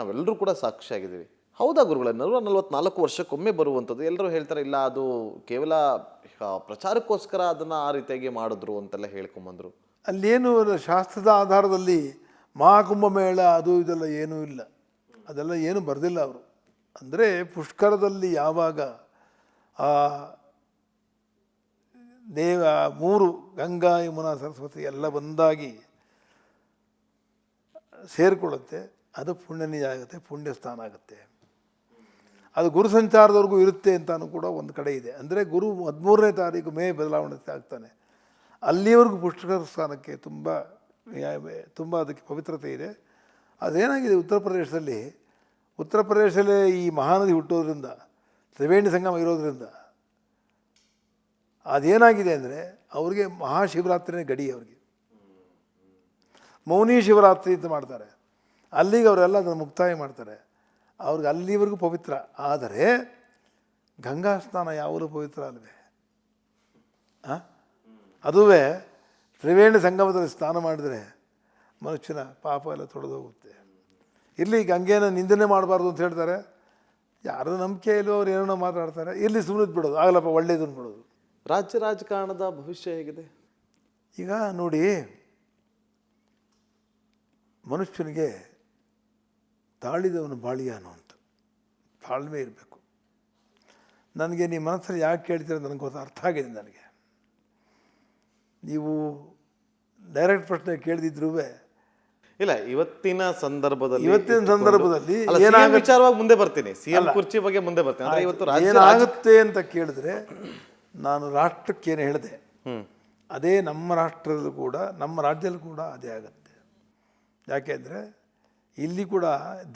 ನಾವೆಲ್ಲರೂ ಕೂಡ ಸಾಕ್ಷಿಯಾಗಿದ್ದೀವಿ. ಹೌದಾ ಗುರುಗಳೇ, 144 ವರ್ಷಕ್ಕೊಮ್ಮೆ ಬರುವಂಥದ್ದು. ಎಲ್ಲರೂ ಹೇಳ್ತಾರೆ ಇಲ್ಲ ಅದು ಕೇವಲ ಪ್ರಚಾರಕ್ಕೋಸ್ಕರ ಅದನ್ನು ಆ ರೀತಿಯಾಗಿ ಮಾಡಿದ್ರು ಅಂತೆಲ್ಲ ಹೇಳ್ಕೊಂಬಂದರು. ಅಲ್ಲೇನು ಶಾಸ್ತ್ರದ ಆಧಾರದಲ್ಲಿ ಮಹಾಕುಂಭಮೇಳ ಅದು ಇದೆಲ್ಲ ಏನೂ ಇಲ್ಲ, ಅದೆಲ್ಲ ಏನು ಬರೆದಿಲ್ಲ ಅವರು. ಅಂದರೆ ಪುಷ್ಕರದಲ್ಲಿ ಯಾವಾಗ ಆ ಮೂರು ಗಂಗಾ ಯಮುನಾ ಸರಸ್ವತಿ ಎಲ್ಲ ಒಂದಾಗಿ ಸೇರಿಕೊಳ್ಳುತ್ತೆ, ಅದು ಪುಣ್ಯನಿಜ ಆಗುತ್ತೆ, ಪುಣ್ಯ ಸ್ಥಾನ ಆಗುತ್ತೆ. ಅದು ಗುರು ಸಂಚಾರದವರೆಗೂ ಇರುತ್ತೆ ಅಂತಾನು ಕೂಡ ಒಂದು ಕಡೆ ಇದೆ. ಅಂದರೆ ಗುರು 13ನೇ ತಾರೀಕು ಮೇ ಬದಲಾವಣೆ ಆಗ್ತಾನೆ, ಅಲ್ಲಿವರೆಗೂ ಪುಷ್ಕರ ಸ್ಥಾನಕ್ಕೆ ತುಂಬ ಅದಕ್ಕೆ ಪವಿತ್ರತೆ ಇದೆ. ಅದೇನಾಗಿದೆ, ಉತ್ತರ ಪ್ರದೇಶದಲ್ಲೇ ಈ ಮಹಾನದಿ ಹುಟ್ಟೋದ್ರಿಂದ, ತ್ರಿವೇಣಿ ಸಂಗಮ ಇರೋದ್ರಿಂದ ಅದೇನಾಗಿದೆ ಅಂದರೆ ಅವ್ರಿಗೆ ಮಹಾಶಿವರಾತ್ರಿನೇ ಗಡಿ. ಅವ್ರಿಗೆ ಮೌನಿ ಶಿವರಾತ್ರಿ ಅಂತ ಮಾಡ್ತಾರೆ, ಅಲ್ಲಿಗೆ ಅವರೆಲ್ಲ ಅದನ್ನು ಮುಕ್ತಾಯ ಮಾಡ್ತಾರೆ. ಅವ್ರಿಗೆ ಅಲ್ಲಿವರೆಗೂ ಪವಿತ್ರ. ಆದರೆ ಗಂಗಾ ಸ್ನಾನ ಯಾವಾಗಲೂ ಪವಿತ್ರ ಅಲ್ವೇ? ಅದುವೇ ತ್ರಿವೇಣಿ ಸಂಗಮದಲ್ಲಿ ಸ್ನಾನ ಮಾಡಿದರೆ ಮನುಷ್ಯನ ಪಾಪ ಎಲ್ಲ ತೊಳೆದೋಗುತ್ತೆ. ಇಲ್ಲಿ ಗಂಗೆನ ನಿಂದನೆ ಮಾಡಬಾರ್ದು ಅಂತ ಹೇಳ್ತಾರೆ. ಯಾರು ನಂಬಿಕೆ ಇಲ್ಲೋ ಅವ್ರು ಏನೋ ಮಾತಾಡ್ತಾರೆ, ಇಲ್ಲಿ ಸುಮ್ಮನೆ ಬಿಡೋದು, ಆಗಲಪ್ಪ ಒಳ್ಳೇದು ಬಿಡೋದು. ರಾಜ್ಯ ರಾಜಕಾರಣದ ಭವಿಷ್ಯ ಹೇಗಿದೆ ಈಗ ನೋಡಿ, ಮನುಷ್ಯನಿಗೆ ತಾಳಿದವನು ಬಾಳಿಯಾನು ಅಂತ ತಾಳ್ಮೆ ಇರಬೇಕು. ನನಗೆ ನಿಮ್ಮ ಮನಸ್ಸಲ್ಲಿ ಯಾಕೆ ಕೇಳ್ತೀರ ನನಗೆ ಗೊತ್ತ, ಅರ್ಥ ಆಗಿದೆ ನನಗೆ. ನೀವು ಡೈರೆಕ್ಟ್ ಪ್ರಶ್ನೆ ಕೇಳಿದಿದ್ರೂ ಇಲ್ಲ, ಇವತ್ತಿನ ಸಂದರ್ಭದಲ್ಲಿ ವಿಚಾರವಾಗಿ ಮುಂದೆ ಬರ್ತೀನಿ, ಸಿಎಂ ಕುರ್ಚಿ ಬಗ್ಗೆ ಮುಂದೆ ಬರ್ತೀನಿ. ಅಂದ್ರೆ ಇವತ್ತು ಏನಾಗುತ್ತೆ ಅಂತ ಕೇಳಿದ್ರೆ, ನಾನು ರಾಷ್ಟ್ರಕ್ಕೆ ಏನು ಹೇಳಿದೆ ಅದೇ ನಮ್ಮ ರಾಷ್ಟ್ರದಲ್ಲೂ ಕೂಡ, ನಮ್ಮ ರಾಜ್ಯದಲ್ಲೂ ಕೂಡ ಅದೇ ಆಗುತ್ತೆ. ಯಾಕೆಂದರೆ ಇಲ್ಲಿ ಕೂಡ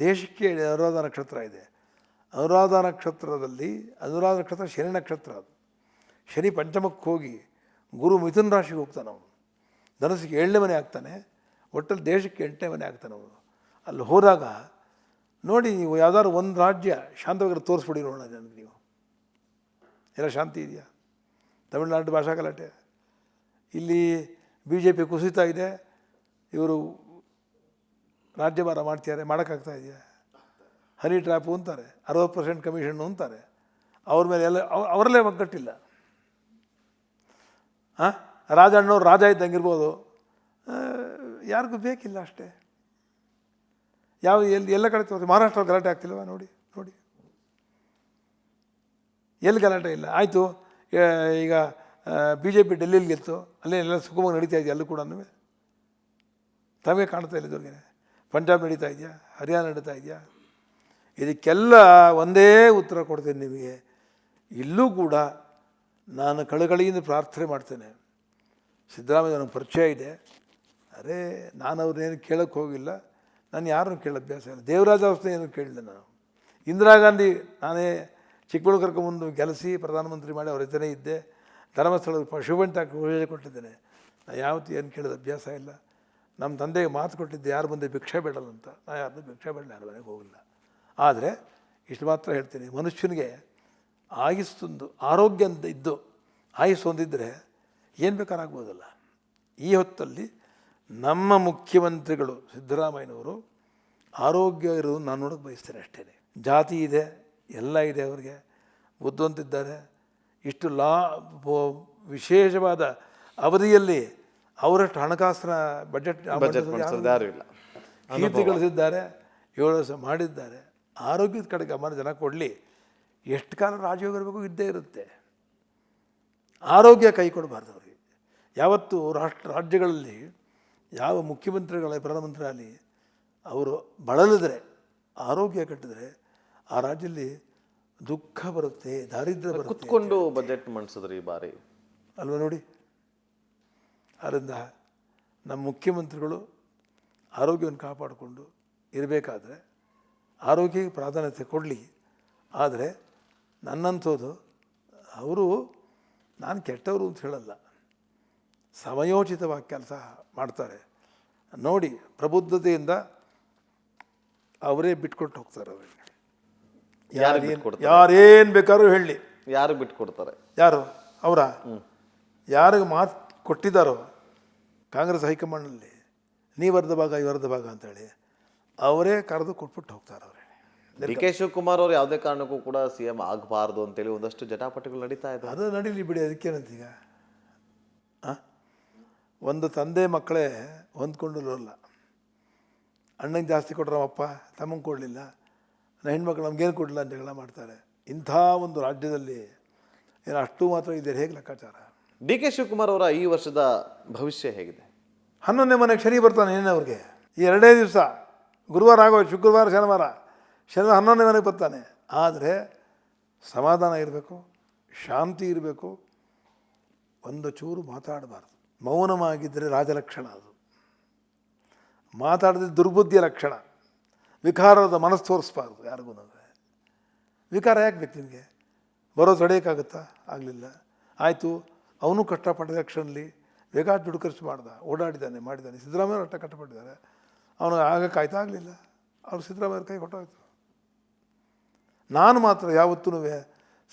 ದೇಶಕ್ಕೆ ಅನುರಾಧ ನಕ್ಷತ್ರ ಇದೆ. ಅನುರಾಧ ನಕ್ಷತ್ರ ಶನಿ ನಕ್ಷತ್ರ. ಅದು ಶನಿ ಪಂಚಮಕ್ಕೆ ಹೋಗಿ ಗುರು ಮಿಥುನ ರಾಶಿಗೆ ಹೋಗ್ತಾನೆ. ಅವನು ಧನಸ್ಸಿಗೆ 7ನೇ ಮನೆ ಆಗ್ತಾನೆ, ಒಟ್ಟಲ್ಲಿ ದೇಶಕ್ಕೆ 8ನೇ ಮನೆ ಆಗ್ತಾನೆ ಅವನು. ಅಲ್ಲಿ ಹೋದಾಗ ನೋಡಿ, ನೀವು ಯಾವ್ದಾದ್ರು ಒಂದು ರಾಜ್ಯ ಶಾಂತವಾಗಿ ತೋರಿಸ್ಬಿಡಿ ನೋಡೋಣ ನನಗೆ. ನೀವು ಎಲ್ಲ ಶಾಂತಿ ಇದೆಯಾ? ತಮಿಳುನಾಡು ಭಾಷಾ ಗಲಾಟೆ, ಇಲ್ಲಿ BJP ಕುಸಿತಾ ಇದೆ, ಇವರು ರಾಜ್ಯಭಾರ ಮಾಡ್ತಿದ್ದಾರೆ, ಮಾಡೋಕ್ಕಾಗ್ತಾ ಇದೆಯಾ? ಹನಿ ಟ್ರ್ಯಾಪು ಅಂತಾರೆ, 60% ಕಮಿಷನ್ನು ಅಂತಾರೆ. ಅವ್ರ ಮೇಲೆ ಎಲ್ಲ ಅವರಲ್ಲೇ ಒಗ್ಗಟ್ಟಿಲ್ಲ. ರಾಜಣ್ಣವ್ರು ರಾಜ ಇದ್ದಂಗಿರ್ಬೋದು, ಯಾರಿಗೂ ಬೇಕಿಲ್ಲ ಅಷ್ಟೇ. ಎಲ್ಲ ಕಡೆ ತೋರಿಸಿ. ಮಹಾರಾಷ್ಟ್ರ ಗಲಾಟೆ ಆಗ್ತಿಲ್ವ? ನೋಡಿ ಎಲ್ಲಿ ಗಲಾಟೆ ಇಲ್ಲ. ಆಯಿತು, ಈಗ BJP ಡೆಲ್ಲಿಲಿ ಗೆಲ್ತು, ಅಲ್ಲೇನೆಲ್ಲ ಸುಗಮವಾಗಿ ನಡೀತಾ ಇದೆಯಾ? ಅಲ್ಲೂ ಕೂಡ ತಮಗೆ ಕಾಣ್ತಾ ಇಲ್ಲ ಇದ್ರಿಗೆ. ಪಂಜಾಬ್ ನಡೀತಾ ಇದೆಯಾ? ಹರಿಯಾಣ ನಡೀತಾ ಇದೆಯಾ? ಇದಕ್ಕೆಲ್ಲ ಒಂದೇ ಉತ್ತರ ಕೊಡ್ತೇನೆ ನಿಮಗೆ. ಇಲ್ಲೂ ಕೂಡ ನಾನು ಕಳಕಳಿಯಿಂದ ಪ್ರಾರ್ಥನೆ ಮಾಡ್ತೇನೆ. ಸಿದ್ದರಾಮಯ್ಯ ನನಗೆ ಪರಿಚಯ ಇದೆ, ನಾನು ಅವ್ರನ್ನೇನು ಕೇಳೋಕ್ಕೆ ಹೋಗಿಲ್ಲ, ನಾನು ಯಾರನ್ನು ಕೇಳೋ ಅಭ್ಯಾಸ ಇಲ್ಲ. ದೇವರಾಜ ಅವಸ್ಥೆ ಏನು ಕೇಳಿಲ್ಲ ನಾನು. ಇಂದಿರಾ ಗಾಂಧಿ ನಾನೇ ಚಿಕ್ಕಬಳ್ಳೂರು ಕರ್ಕೊಂಬಂದು ಕೆಲಸಿ ಪ್ರಧಾನಮಂತ್ರಿ ಮಾಡಿ ಅವ್ರ ಜೊತೆ ಇದ್ದೆ. ಧರ್ಮಸ್ಥಳದ ಶುಭಂತ ಘೋಷಣೆ ಕೊಟ್ಟಿದ್ದೇನೆ. ನಾನು ಯಾವತ್ತೂ ಏನು ಕೇಳೋದು ಅಭ್ಯಾಸ ಇಲ್ಲ. ನಮ್ಮ ತಂದೆಗೆ ಮಾತು ಕೊಟ್ಟಿದ್ದೆ, ಯಾರು ಬಂದೆ ಭಿಕ್ಷೆ ಬೇಡಲ್ಲ ಅಂತ. ನಾನು ಯಾರನ್ನೂ ಭಿಕ್ಷೆ ಬೇಡಲ್ಲ, ಯಾರ ಮನೆಗೆ ಹೋಗಿಲ್ಲ. ಆದರೆ ಇಷ್ಟು ಮಾತ್ರ ಹೇಳ್ತೀನಿ, ಮನುಷ್ಯನಿಗೆ ಆಯುಸ್ಸೊಂದು ಆರೋಗ್ಯ ಅಂತ ಇದ್ದು ಆಯುಸ್ಸು ಹೊಂದಿದ್ದರೆ ಏನು ಬೇಕಾರಾಗ್ಬೋದಲ್ಲ. ಈ ಹೊತ್ತಲ್ಲಿ ನಮ್ಮ ಮುಖ್ಯಮಂತ್ರಿಗಳು ಸಿದ್ದರಾಮಯ್ಯನವರು ಆರೋಗ್ಯ ಇರೋದು ನಾನು ನೋಡೋಕ್ಕೆ ಬಯಸ್ತೇನೆ ಅಷ್ಟೇ. ಜಾತಿ ಇದೆ, ಎಲ್ಲ ಇದೆ, ಅವರಿಗೆ ಬುದ್ಧಿವಂತಿದ್ದಾರೆ. ಇಷ್ಟು ವಿಶೇಷವಾದ ಅವಧಿಯಲ್ಲಿ ಅವರಷ್ಟು ಹಣಕಾಸಿನ ಬಜೆಟ್ ಕೀರ್ತಿ ಗಳಿಸಿದ್ದಾರೆ, 7 ವರ್ಷ ಮಾಡಿದ್ದಾರೆ. ಆರೋಗ್ಯದ ಕಡೆ ಗಮನ ಜನ ಕೊಡಲಿ. ಎಷ್ಟು ಕಾಲ ರಾಜಯೋಗ ಇರಬೇಕು ಇದ್ದೇ ಇರುತ್ತೆ. ಆರೋಗ್ಯ ಕೈ ಕೊಡಬಾರ್ದು ಅವರಿಗೆ. ಯಾವತ್ತು ರಾಜ್ಯಗಳಲ್ಲಿ ಯಾವ ಮುಖ್ಯಮಂತ್ರಿಗಳ ಪ್ರಧಾನಮಂತ್ರಿ ಆಗಲಿ ಅವರು ಬಳಲಿದ್ರೆ, ಆರೋಗ್ಯ ಕೆಟ್ಟಿದ್ರೆ ಆ ರಾಜ್ಯದಲ್ಲಿ ದುಃಖ ಬರುತ್ತೆ, ದಾರಿದ್ರ್ಯ ಬರುತ್ತೆ. ಕುತ್ಕೊಂಡು ಬಜೆಟ್ ಮಂಡಿಸಿದ್ರು ಈ ಬಾರಿ ಅಲ್ವಾ? ನೋಡಿ, ಅದರಿಂದ ನಮ್ಮ ಮುಖ್ಯಮಂತ್ರಿಗಳು ಆರೋಗ್ಯವನ್ನು ಕಾಪಾಡಿಕೊಂಡು ಇರಬೇಕಾದ್ರೆ ಆರೋಗ್ಯಕ್ಕೆ ಪ್ರಾಧಾನ್ಯತೆ ಕೊಡಲಿ. ಆದರೆ ನನ್ನಂಥದ್ದು ಅವರು, ನಾನು ಕೆಟ್ಟವರು ಅಂತ ಹೇಳಲ್ಲ, ಸಮಯೋಚಿತವಾಗಿ ಕೆಲಸ ಮಾಡ್ತಾರೆ. ನೋಡಿ, ಪ್ರಬುದ್ಧತೆಯಿಂದ ಅವರೇ ಬಿಟ್ಕೊಟ್ಟು ಹೋಗ್ತಾರೆ. ಅವರಿಗೆ ಯಾರೇನು ಬೇಕಾದ್ರೂ ಹೇಳಲಿ, ಯಾರು ಬಿಟ್ಕೊಡ್ತಾರೆ? ಯಾರು ಅವರ ಯಾರಿಗೆ ಮಾತು ಕೊಟ್ಟಿದ್ದಾರೋ ಕಾಂಗ್ರೆಸ್ ಹೈಕಮಾಂಡಲ್ಲಿ, ನೀವು ಅರ್ಧ ಭಾಗ ಇವು ಅರ್ಧ ಭಾಗ ಅಂತೇಳಿ, ಅವರೇ ಕರೆದು ಕೊಟ್ಬಿಟ್ಟು ಹೋಗ್ತಾರೆ ಅವರೇ. ಡಿ ಕೆ ಶಿವಕುಮಾರ್ ಅವರು ಯಾವುದೇ ಕಾರಣಕ್ಕೂ ಕೂಡ CM ಆಗಬಾರ್ದು ಅಂತೇಳಿ ಒಂದಷ್ಟು ಜಟಾಪಟಿಗಳು ನಡೀತಾ ಇದೆ. ಅದು ನಡೀಲಿ ಬಿಡಿ, ಅದಕ್ಕೇನಂತೀಗ. ಒಂದು ತಂದೆ ಮಕ್ಕಳೇ ಹೊಂದ್ಕೊಂಡಿರೋಲ್ಲ. ಅಣ್ಣಂಗೆ ಜಾಸ್ತಿ ಕೊಟ್ಟರೆ ನಮ್ಮಪ್ಪ ತಮಗೆ ಕೊಡಲಿಲ್ಲ, ಹೆಣ್ಮಕ್ಳು ನಮಗೇನು ಕೊಡಲಿಲ್ಲ ಅಂತ ಜಗಳ ಮಾಡ್ತಾರೆ. ಇಂಥ ಒಂದು ರಾಜ್ಯದಲ್ಲಿ ಏನು ಅಷ್ಟು ಮಾತ್ರ ಇದೆ, ಹೇಗೆ ಲೆಕ್ಕಾಚಾರ? ಡಿ ಕೆ ಶಿವಕುಮಾರ್ ಅವರ ಈ ವರ್ಷದ ಭವಿಷ್ಯ ಹೇಗಿದೆ? 11ನೇ ಮನೆಗೆ ಶನಿ ಬರ್ತಾನೆ ಏನೇ ಈ 2 ದಿವಸ, ಗುರುವಾರ ಆಗೋದು, ಶುಕ್ರವಾರ ಶನಿವಾರ 11ನೇ ಮನೆಗೆ ಬರ್ತಾನೆ. ಆದರೆ ಸಮಾಧಾನ ಇರಬೇಕು, ಶಾಂತಿ ಇರಬೇಕು, ಒಂದು ಚೂರು ಮಾತಾಡಬಾರ್ದು. ಮೌನವಾಗಿದ್ದರೆ ರಾಜಲಕ್ಷಣ, ಅದು ಮಾತಾಡಿದ್ರೆ ದುರ್ಬುದ್ಧಿಯ ಲಕ್ಷಣ. ವಿಕಾರದ ಮನಸ್ಸು ತೋರಿಸ್ಬಾರ್ದು ಯಾರಿಗೂ. ವಿಕಾರ ಯಾಕೆ ಬೇಕು ನಿಮಗೆ? ಬರೋ ತಡೆಯೋಕ್ಕಾಗುತ್ತಾ? ಆಗಲಿಲ್ಲ, ಆಯಿತು. ಅವನು ಕಷ್ಟಪಟ್ಟಿದ ಎಲೆಕ್ಷನ್ಲಿ ಬೇಕಾದ ದುಡ್ಡು ಖರ್ಚು ಓಡಾಡಿದ್ದಾನೆ, ಮಾಡಿದ್ದಾನೆ. ಸಿದ್ದರಾಮಯ್ಯ ಅಷ್ಟೇ ಕಷ್ಟಪಟ್ಟಿದ್ದಾರೆ, ಅವನು ಆಗಕ್ಕಾಯ್ತಾ? ಆಗಲಿಲ್ಲ. ಅವ್ರು ಸಿದ್ದರಾಮಯ್ಯ ಕೈ ಕೊಟ್ಟೋಯ್ತು. ನಾನು ಮಾತ್ರ ಯಾವತ್ತೂ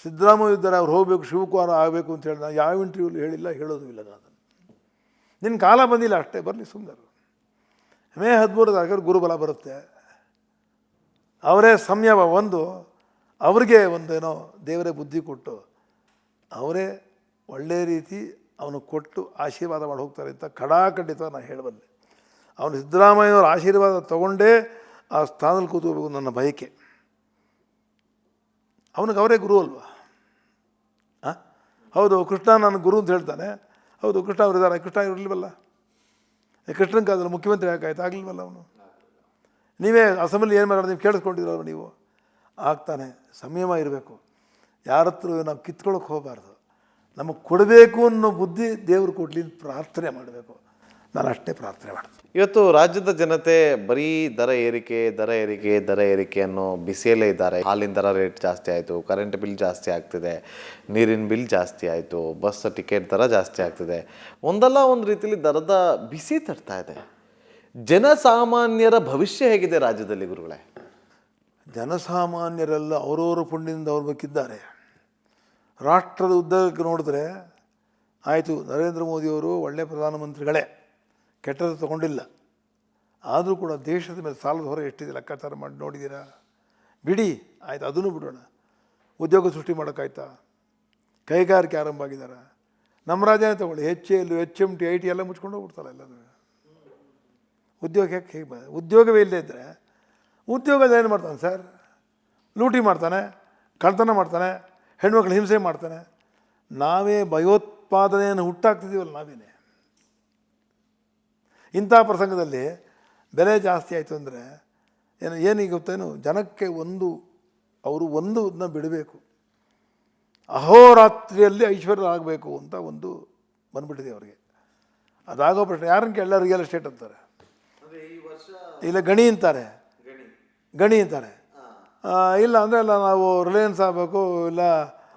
ಸಿದ್ದರಾಮಯ್ಯ ಇದ್ದಾರೆ, ಅವ್ರು ಹೋಗಬೇಕು, ಶಿವಕುಮಾರ ಆಗಬೇಕು ಅಂತ ಹೇಳಿ ನಾನು ಯಾವ ಇಂಟರ್ವ್ಯೂಲಿ ಹೇಳಿಲ್ಲ, ಹೇಳೋದು ಇಲ್ಲ. ನಾನು ನಿನ್ನ ಕಾಲ ಬಂದಿಲ್ಲ ಅಷ್ಟೇ, ಬರಲಿ ಸುಮ್ಮನೆ. ಮೇ 13 ಗುರುಬಲ ಬರುತ್ತೆ. ಅವರೇ ಸಂಯಮ ಒಂದು, ಅವ್ರಿಗೆ ಒಂದೇನೋ ದೇವರೇ ಬುದ್ಧಿ ಕೊಟ್ಟು ಅವರೇ ಒಳ್ಳೆಯ ರೀತಿ ಅವನು ಕೊಟ್ಟು ಆಶೀರ್ವಾದ ಮಾಡಿ ಹೋಗ್ತಾರೆ ಅಂತ ಖಡಾಖಂಡಿತ ನಾನು ಹೇಳಬಲ್ಲೆ. ಅವನು ಸಿದ್ದರಾಮಯ್ಯನವ್ರ ಆಶೀರ್ವಾದ ತೊಗೊಂಡೇ ಆ ಸ್ಥಾನದಲ್ಲಿ ಕೂತ್ಕೋಬೇಕು ನನ್ನ ಬಯಕೆ. ಅವನಿಗೆ ಅವರೇ ಗುರು ಅಲ್ವಾ? ಹೌದು, ಕೃಷ್ಣ ನನ್ನ ಗುರು ಅಂತ ಹೇಳ್ತಾನೆ. ಹೌದು, ಕೃಷ್ಣ ಅವರು ಇದ್ದಾರೆ. ಕೃಷ್ಣ ಇರಲಿಲ್ವಲ್ಲ, ಕೃಷ್ಣನ ಕಾಲದಲ್ಲಿ ಮುಖ್ಯಮಂತ್ರಿ ಯಾಕಾಯ್ತು? ಆಗಲಿಲ್ವಲ್ಲ ಅವನು. ನೀವೇ ಅಸೆಂಬ್ಲಿ ಏನು ಮಾಡೋದು ನೀವು ಕೇಳಿಸ್ಕೊಂಡಿರೋರು ನೀವು. ಆಗ್ತಾನೆ, ಸಂಯಮ ಇರಬೇಕು. ಯಾರ ಹತ್ರ ನಾವು ಕಿತ್ಕೊಳ್ಳೋಕೆ ಹೋಗಬಾರ್ದು. ನಮಗೆ ಕೊಡಬೇಕು ಅನ್ನೋ ಬುದ್ಧಿ ದೇವರು ಕೊಡಲಿ ಪ್ರಾರ್ಥನೆ ಮಾಡಬೇಕು. ನಾನು ಅಷ್ಟೇ ಪ್ರಾರ್ಥನೆ ಮಾಡ್ತೀನಿ. ಇವತ್ತು ರಾಜ್ಯದ ಜನತೆ ಬರೀ ದರ ಏರಿಕೆ ಅನ್ನೋ ಬಿಸಿಯಲ್ಲೇ ಇದ್ದಾರೆ. ಹಾಲಿನ ದರ ರೇಟ್ ಜಾಸ್ತಿ ಆಯಿತು, ಕರೆಂಟ್ ಬಿಲ್ ಜಾಸ್ತಿ ಆಗ್ತಿದೆ, ನೀರಿನ ಬಿಲ್ ಜಾಸ್ತಿ ಆಯಿತು, ಬಸ್ ಟಿಕೆಟ್ ದರ ಜಾಸ್ತಿ ಆಗ್ತಿದೆ. ಒಂದಲ್ಲ ಒಂದು ರೀತಿಯಲ್ಲಿ ದರದ ಬಿಸಿ ತರ್ತಾ ಇದೆ. ಜನಸಾಮಾನ್ಯರ ಭವಿಷ್ಯ ಹೇಗಿದೆ ರಾಜ್ಯದಲ್ಲಿ ಗುರುಗಳೇ? ಜನಸಾಮಾನ್ಯರೆಲ್ಲ ಅವರವರ ಪುಣ್ಯದಿಂದ ಅವ್ರ ಬೇಕಿದ್ದಾರೆ. ರಾಷ್ಟ್ರದ ಉದ್ದಕ್ಕೆ ನೋಡಿದ್ರೆ ಆಯಿತು, ನರೇಂದ್ರ ಮೋದಿಯವರು ಒಳ್ಳೆಯ ಪ್ರಧಾನಮಂತ್ರಿಗಳೇ, ಕೆಟ್ಟದ್ದು ತೊಗೊಂಡಿಲ್ಲ. ಆದರೂ ಕೂಡ ದೇಶದ ಮೇಲೆ ಸಾಲದ ಹೊರ ಎಷ್ಟಿದೆ ಲೆಕ್ಕಾಚಾರ ಮಾಡಿ ನೋಡಿದ್ದೀರಾ? ಬಿಡಿ, ಆಯಿತು, ಅದನ್ನು ಬಿಡೋಣ. ಉದ್ಯೋಗ ಸೃಷ್ಟಿ ಮಾಡೋಕ್ಕಾಯ್ತಾ? ಕೈಗಾರಿಕೆ ಆರಂಭ ಆಗಿದ್ದಾರೆ. ನಮ್ಮ ರಾಜ್ಯನೇ ತೊಗೊಳ್ಳಿ, HAL, HMT, IT ಎಲ್ಲ ಮುಚ್ಕೊಂಡು ಹೋಗ್ಬಿಡ್ತಾರೆ ಎಲ್ಲನೂ. ಉದ್ಯೋಗ ಹೇಗೆ ಉದ್ಯೋಗವೇ ಇಲ್ಲದೇ ಇದ್ದರೆ ಉದ್ಯೋಗದ ಏನು ಮಾಡ್ತಾನೆ ಸರ್? ಲೂಟಿ ಮಾಡ್ತಾನೆ, ಕಳ್ತನ ಮಾಡ್ತಾನೆ, ಹೆಣ್ಮಕ್ಳು ಹಿಂಸೆ ಮಾಡ್ತಾನೆ. ನಾವೇ ಭಯೋತ್ಪಾದನೆಯನ್ನು ಹುಟ್ಟಾಕ್ತಿದ್ದೀವಲ್ಲ ನಾವೇನೆ. ಇಂಥ ಪ್ರಸಂಗದಲ್ಲಿ ಬೆಲೆ ಜಾಸ್ತಿ ಆಯಿತು ಅಂದರೆ ಏನೀಗ ಗೊತ್ತೇನು? ಜನಕ್ಕೆ ಅವರು ಒಂದನ್ನ ಬಿಡಬೇಕು. ಅಹೋರಾತ್ರಿಯಲ್ಲಿ ಐಶ್ವರ್ಯ ಆಗಬೇಕು ಅಂತ ಒಂದು ಬಂದ್ಬಿಟ್ಟಿದೆ ಅವ್ರಿಗೆ. ಅದಾಗೋ ಪ್ರಶ್ನೆ ಯಾರನ್ನು ಕೇಳಲ್ಲ. ರಿಯಲ್ ಎಸ್ಟೇಟ್ ಅಂತಾರೆ, ಇಲ್ಲ ಗಣಿ ಅಂತಾರೆ. ಇಲ್ಲ ಅಂದರೆ ಇಲ್ಲ ನಾವು ರಿಲಯನ್ಸ್ ಆಗಬೇಕು, ಇಲ್ಲ